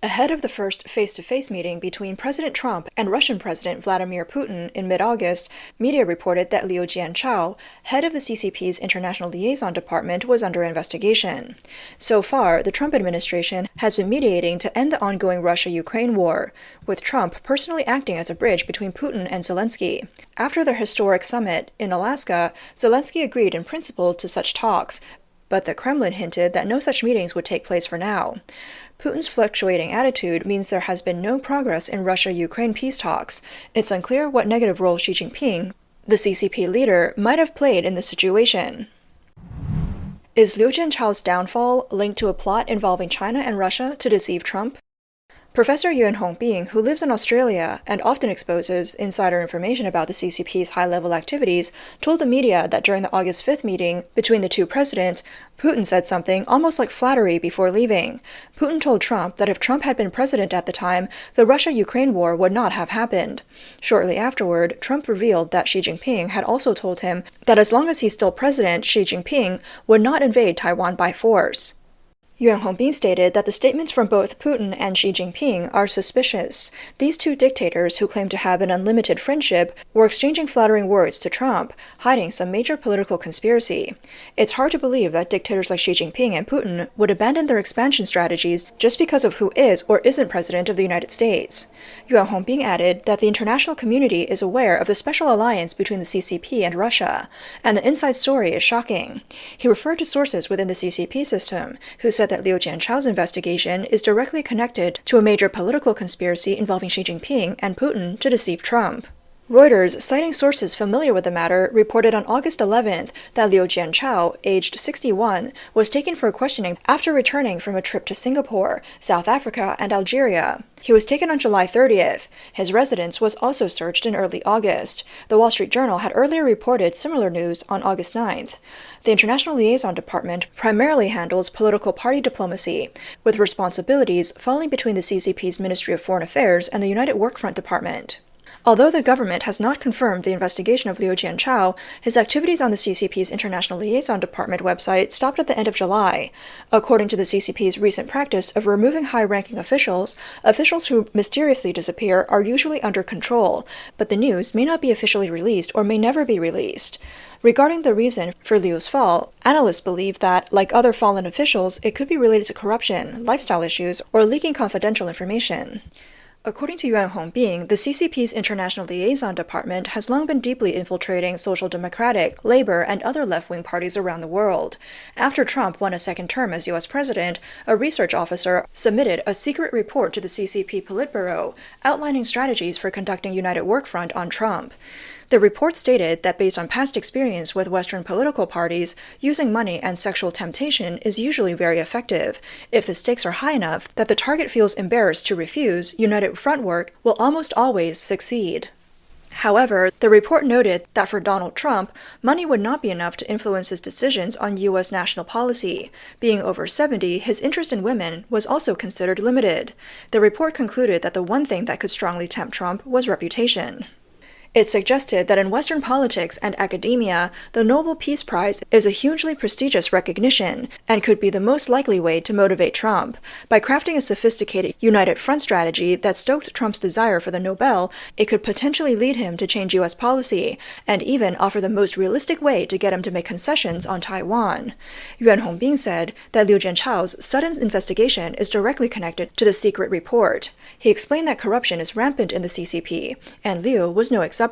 Ahead of the first face-to-face meeting between President Trump and Russian President Vladimir Putin in mid-August, media reported that Liu Jianchao, head of the CCP's International Liaison Department, was under investigation. So far, the Trump administration has been mediating to end the ongoing Russia-Ukraine war, with Trump personally acting as a bridge between Putin and Zelensky. After their historic summit in Alaska, Zelensky agreed in principle to such talks, but the Kremlin hinted that no such meetings would take place for now. Putin's fluctuating attitude means there has been no progress in Russia-Ukraine peace talks. It's unclear what negative role Xi Jinping, the CCP leader, might have played in the situation. Is Liu Jianchao's downfall linked to a plot involving China and Russia to deceive Trump? Professor Yuan Hongbing, who lives in Australia and often exposes insider information about the CCP's high-level activities, told the media that during the August 5th meeting between the two presidents, Putin said something almost like flattery before leaving. Putin told Trump that if Trump had been president at the time, the Russia-Ukraine war would not have happened. Shortly afterward, Trump revealed that Xi Jinping had also told him that as long as he's still president, Xi Jinping would not invade Taiwan by force. Yuan Hongbing stated that the statements from both Putin and Xi Jinping are suspicious. These two dictators, who claim to have an unlimited friendship, were exchanging flattering words to Trump, hiding some major political conspiracy. It's hard to believe that dictators like Xi Jinping and Putin would abandon their expansion strategies just because of who is or isn't president of the United States. Yuan Hongbing added that the international community is aware of the special alliance between the CCP and Russia, and the inside story is shocking. He referred to sources within the CCP system, who said that Liu Jianchao's investigation is directly connected to a major political conspiracy involving Xi Jinping and Putin to deceive Trump. Reuters, citing sources familiar with the matter, reported on August 11th that Liu Jianchao, aged 61, was taken for questioning after returning from a trip to Singapore, South Africa, and Algeria. He was taken on July 30th. His residence was also searched in early August. The Wall Street Journal had earlier reported similar news on August 9th. The International Liaison Department primarily handles political party diplomacy, with responsibilities falling between the CCP's Ministry of Foreign Affairs and the United Workfront Department. Although the government has not confirmed the investigation of Liu Jianchao, his activities on the CCP's International Liaison Department website stopped at the end of July. According to the CCP's recent practice of removing high-ranking officials, officials who mysteriously disappear are usually under control, but the news may not be officially released or may never be released. Regarding the reason for Liu's fall, analysts believe that, like other fallen officials, it could be related to corruption, lifestyle issues, or leaking confidential information. According to Yuan Hongbing, the CCP's International Liaison Department has long been deeply infiltrating Social Democratic, Labor, and other left-wing parties around the world. After Trump won a second term as U.S. president, a research officer submitted a secret report to the CCP Politburo, outlining strategies for conducting United Workfront on Trump. The report stated that based on past experience with Western political parties, using money and sexual temptation is usually very effective. If the stakes are high enough that the target feels embarrassed to refuse, United Front work will almost always succeed. However, the report noted that for Donald Trump, money would not be enough to influence his decisions on U.S. national policy. Being over 70, his interest in women was also considered limited. The report concluded that the one thing that could strongly tempt Trump was reputation. It suggested that in Western politics and academia, the Nobel Peace Prize is a hugely prestigious recognition and could be the most likely way to motivate Trump. By crafting a sophisticated United Front strategy that stoked Trump's desire for the Nobel, it could potentially lead him to change U.S. policy and even offer the most realistic way to get him to make concessions on Taiwan. Yuan Hongbing said that Liu Jianchao's sudden investigation is directly connected to the secret report. He explained that corruption is rampant in the CCP, and Liu was no exception.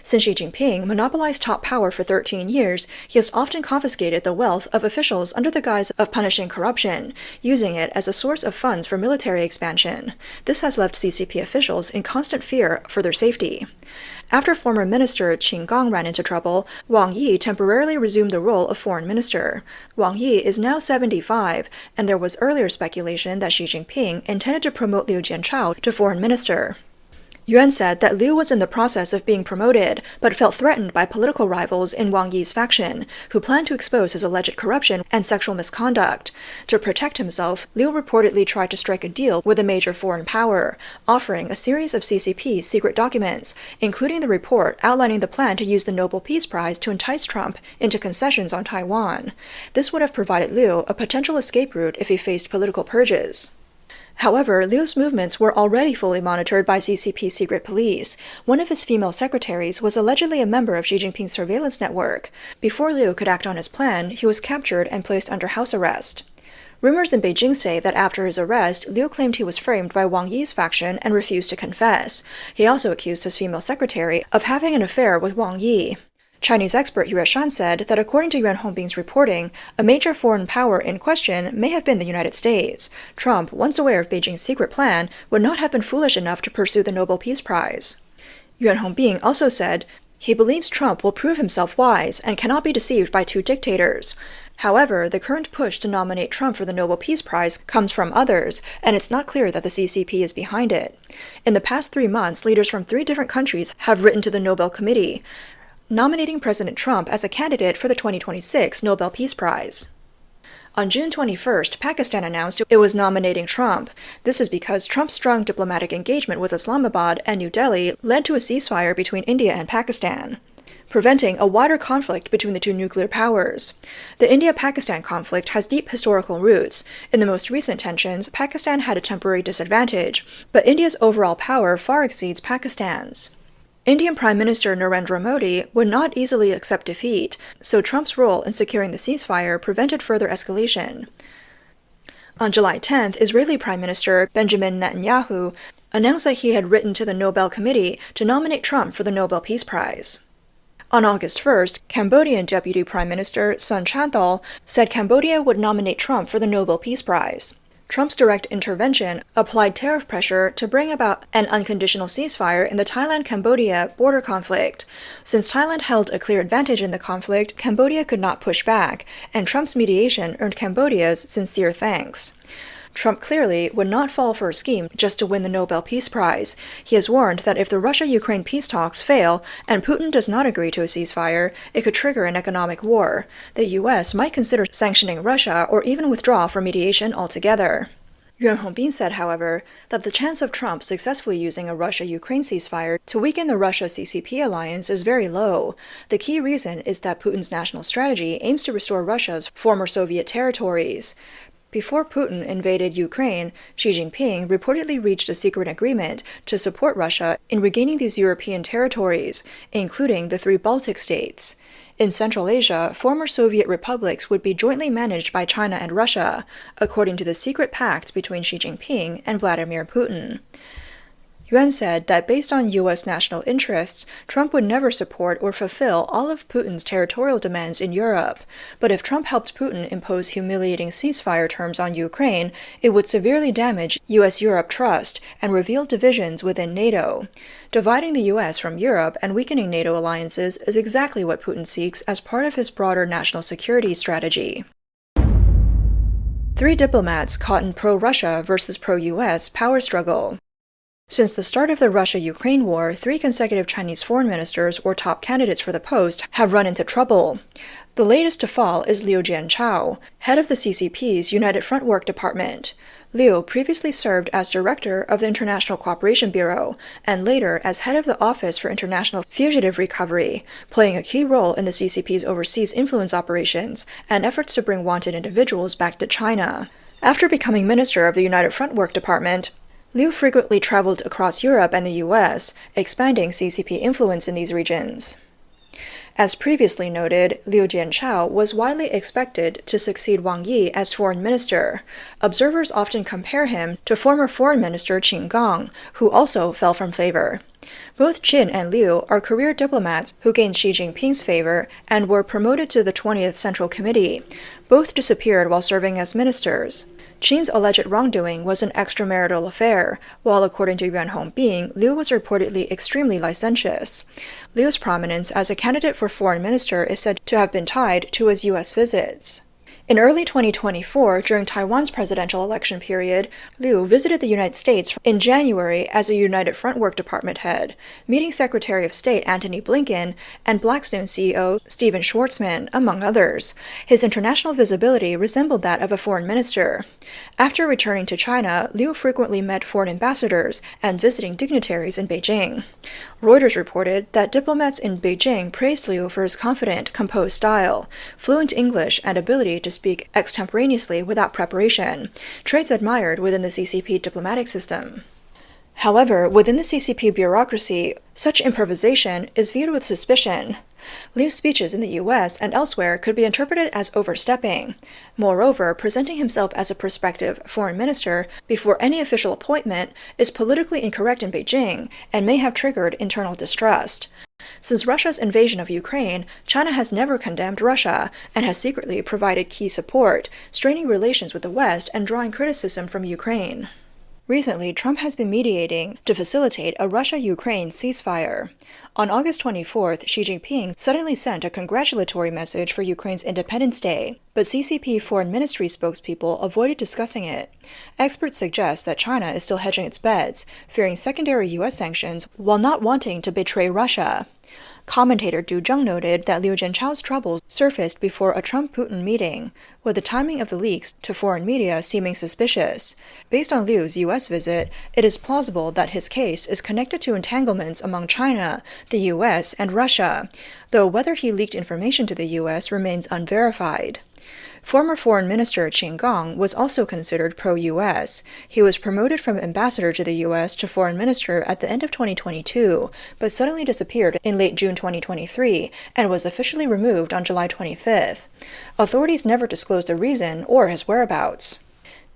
Since Xi Jinping monopolized top power for 13 years, he has often confiscated the wealth of officials under the guise of punishing corruption, using it as a source of funds for military expansion. This has left CCP officials in constant fear for their safety. After former minister Qin Gang ran into trouble, Wang Yi temporarily resumed the role of foreign minister. Wang Yi is now 75, and there was earlier speculation that Xi Jinping intended to promote Liu Jianchao to foreign minister. Yuan said that Liu was in the process of being promoted, but felt threatened by political rivals in Wang Yi's faction, who planned to expose his alleged corruption and sexual misconduct. To protect himself, Liu reportedly tried to strike a deal with a major foreign power, offering a series of CCP secret documents, including the report outlining the plan to use the Nobel Peace Prize to entice Trump into concessions on Taiwan. This would have provided Liu a potential escape route if he faced political purges. However, Liu's movements were already fully monitored by CCP secret police. One of his female secretaries was allegedly a member of Xi Jinping's surveillance network. Before Liu could act on his plan, he was captured and placed under house arrest. Rumors in Beijing say that after his arrest, Liu claimed he was framed by Wang Yi's faction and refused to confess. He also accused his female secretary of having an affair with Wang Yi. Chinese expert Liu Jianchao said that according to Yuan Hongbing's reporting, a major foreign power in question may have been the United States. Trump, once aware of Beijing's secret plan, would not have been foolish enough to pursue the Nobel Peace Prize. Yuan Hongbing also said he believes Trump will prove himself wise and cannot be deceived by two dictators. However, the current push to nominate Trump for the Nobel Peace Prize comes from others, and it's not clear that the CCP is behind it. In the past 3 months, leaders from 3 different countries have written to the Nobel Committee, nominating President Trump as a candidate for the 2026 Nobel Peace Prize. On June 21st, Pakistan announced it was nominating Trump. This is because Trump's strong diplomatic engagement with Islamabad and New Delhi led to a ceasefire between India and Pakistan, preventing a wider conflict between the two nuclear powers. The India-Pakistan conflict has deep historical roots. In the most recent tensions, Pakistan had a temporary disadvantage, but India's overall power far exceeds Pakistan's. Indian Prime Minister Narendra Modi would not easily accept defeat, so Trump's role in securing the ceasefire prevented further escalation. On July 10th, Israeli Prime Minister Benjamin Netanyahu announced that he had written to the Nobel Committee to nominate Trump for the Nobel Peace Prize. On August 1st, Cambodian Deputy Prime Minister Sun Chanthol said Cambodia would nominate Trump for the Nobel Peace Prize. Trump's direct intervention applied tariff pressure to bring about an unconditional ceasefire in the Thailand-Cambodia border conflict. Since Thailand held a clear advantage in the conflict, Cambodia could not push back, and Trump's mediation earned Cambodia's sincere thanks. Trump clearly would not fall for a scheme just to win the Nobel Peace Prize. He has warned that if the Russia-Ukraine peace talks fail and Putin does not agree to a ceasefire, it could trigger an economic war. The U.S. might consider sanctioning Russia or even withdraw from mediation altogether. Yuan Hongbing said, however, that the chance of Trump successfully using a Russia-Ukraine ceasefire to weaken the Russia-CCP alliance is very low. The key reason is that Putin's national strategy aims to restore Russia's former Soviet territories. Before Putin invaded Ukraine, Xi Jinping reportedly reached a secret agreement to support Russia in regaining these European territories, including the 3 Baltic states. In Central Asia, former Soviet republics would be jointly managed by China and Russia, according to the secret pact between Xi Jinping and Vladimir Putin. Yuan said that based on U.S. national interests, Trump would never support or fulfill all of Putin's territorial demands in Europe. But if Trump helped Putin impose humiliating ceasefire terms on Ukraine, it would severely damage U.S.-Europe trust and reveal divisions within NATO. Dividing the U.S. from Europe and weakening NATO alliances is exactly what Putin seeks as part of his broader national security strategy. 3 diplomats caught in pro-Russia versus pro-U.S. power struggle. Since the start of the Russia-Ukraine war, 3 consecutive Chinese foreign ministers or top candidates for the post have run into trouble. The latest to fall is Liu Jianchao, head of the CCP's United Front Work Department. Liu previously served as director of the International Cooperation Bureau, and later as head of the Office for International Fugitive Recovery, playing a key role in the CCP's overseas influence operations and efforts to bring wanted individuals back to China. After becoming minister of the United Front Work Department, Liu frequently traveled across Europe and the U.S., expanding CCP influence in these regions. As previously noted, Liu Jianchao was widely expected to succeed Wang Yi as foreign minister. Observers often compare him to former foreign minister Qin Gang, who also fell from favor. Both Qin and Liu are career diplomats who gained Xi Jinping's favor and were promoted to the 20th Central Committee. Both disappeared while serving as ministers. Qin's alleged wrongdoing was an extramarital affair, while according to Yuan Hongbing, Liu was reportedly extremely licentious. Liu's prominence as a candidate for foreign minister is said to have been tied to his U.S. visits. In early 2024, during Taiwan's presidential election period, Liu visited the United States in January as a United Front Work Department head, meeting Secretary of State Antony Blinken and Blackstone CEO Stephen Schwarzman, among others. His international visibility resembled that of a foreign minister. After returning to China, Liu frequently met foreign ambassadors and visiting dignitaries in Beijing. Reuters reported that diplomats in Beijing praised Liu for his confident, composed style, fluent English, and ability to speak extemporaneously without preparation, traits admired within the CCP diplomatic system. However, within the CCP bureaucracy, such improvisation is viewed with suspicion. Liu's speeches in the US and elsewhere could be interpreted as overstepping. Moreover, presenting himself as a prospective foreign minister before any official appointment is politically incorrect in Beijing and may have triggered internal distrust. Since Russia's invasion of Ukraine, China has never condemned Russia and has secretly provided key support, straining relations with the West and drawing criticism from Ukraine. Recently, Trump has been mediating to facilitate a Russia-Ukraine ceasefire. On August 24th, Xi Jinping suddenly sent a congratulatory message for Ukraine's Independence Day, but CCP Foreign Ministry spokespeople avoided discussing it. Experts suggest that China is still hedging its bets, fearing secondary U.S. sanctions while not wanting to betray Russia. Commentator Du Zheng noted that Liu Jianchao's troubles surfaced before a Trump-Putin meeting, with the timing of the leaks to foreign media seeming suspicious. Based on Liu's U.S. visit, it is plausible that his case is connected to entanglements among China, the U.S., and Russia, though whether he leaked information to the U.S. remains unverified. Former Foreign Minister Qin Gang was also considered pro-U.S. He was promoted from ambassador to the U.S. to foreign minister at the end of 2022, but suddenly disappeared in late June 2023 and was officially removed on July 25th. Authorities never disclosed the reason or his whereabouts.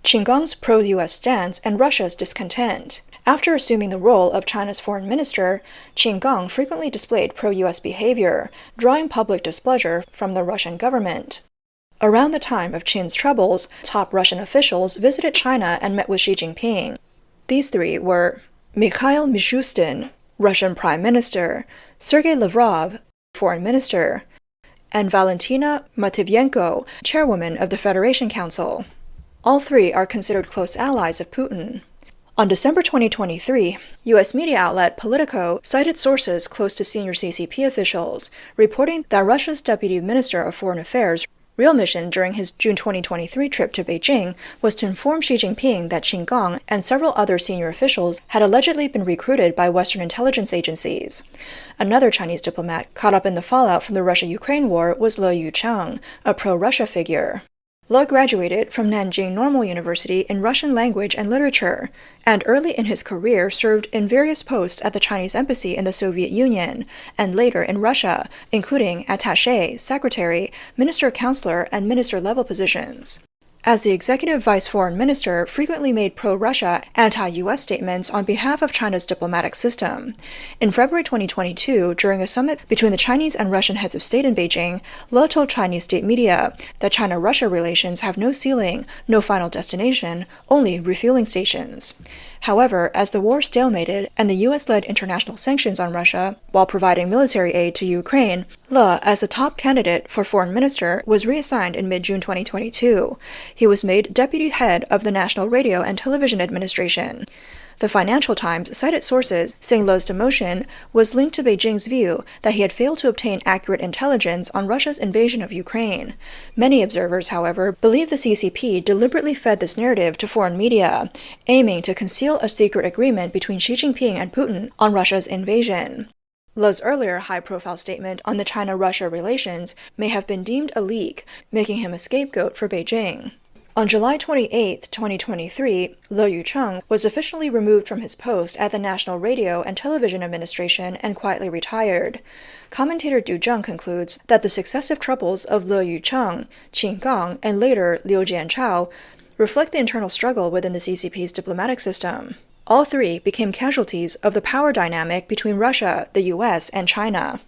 Qin Gang's pro-U.S. stance and Russia's discontent. After assuming the role of China's foreign minister, Qin Gang frequently displayed pro-U.S. behavior, drawing public displeasure from the Russian government. Around the time of Qin's troubles, top Russian officials visited China and met with Xi Jinping. These three were Mikhail Mishustin, Russian Prime Minister, Sergei Lavrov, Foreign Minister, and Valentina Matviyenko, Chairwoman of the Federation Council. All three are considered close allies of Putin. On December 2023, U.S. media outlet Politico cited sources close to senior CCP officials, reporting that Russia's Deputy Minister of Foreign Affairs' real mission during his June 2023 trip to Beijing was to inform Xi Jinping that Qin Gang and several other senior officials had allegedly been recruited by Western intelligence agencies. Another Chinese diplomat caught up in the fallout from the Russia-Ukraine war was Liu Jianchao, a pro-Russia figure. Liu graduated from Nanjing Normal University in Russian language and literature, and early in his career served in various posts at the Chinese embassy in the Soviet Union, and later in Russia, including attaché, secretary, minister-counselor, and minister-level positions. As the executive vice foreign minister, frequently made pro-Russia, anti-U.S. statements on behalf of China's diplomatic system. In February 2022, during a summit between the Chinese and Russian heads of state in Beijing, Liu told Chinese state media that China-Russia relations have no ceiling, no final destination, only refueling stations. However, as the war stalemated and the U.S.-led international sanctions on Russia, while providing military aid to Ukraine, Liu, as the top candidate for foreign minister, was reassigned in mid-June 2022. He was made deputy head of the National Radio and Television Administration. The Financial Times cited sources saying Liu's demotion was linked to Beijing's view that he had failed to obtain accurate intelligence on Russia's invasion of Ukraine. Many observers, however, believe the CCP deliberately fed this narrative to foreign media, aiming to conceal a secret agreement between Xi Jinping and Putin on Russia's invasion. Liu's earlier high-profile statement on the China-Russia relations may have been deemed a leak, making him a scapegoat for Beijing. On July 28, 2023, Liu Jianchao was officially removed from his post at the National Radio and Television Administration and quietly retired. Commentator Du Zheng concludes that the successive troubles of Liu Jianchao, Qin Gang, and later Liu Jianchao reflect the internal struggle within the CCP's diplomatic system. All three became casualties of the power dynamic between Russia, the US, and China.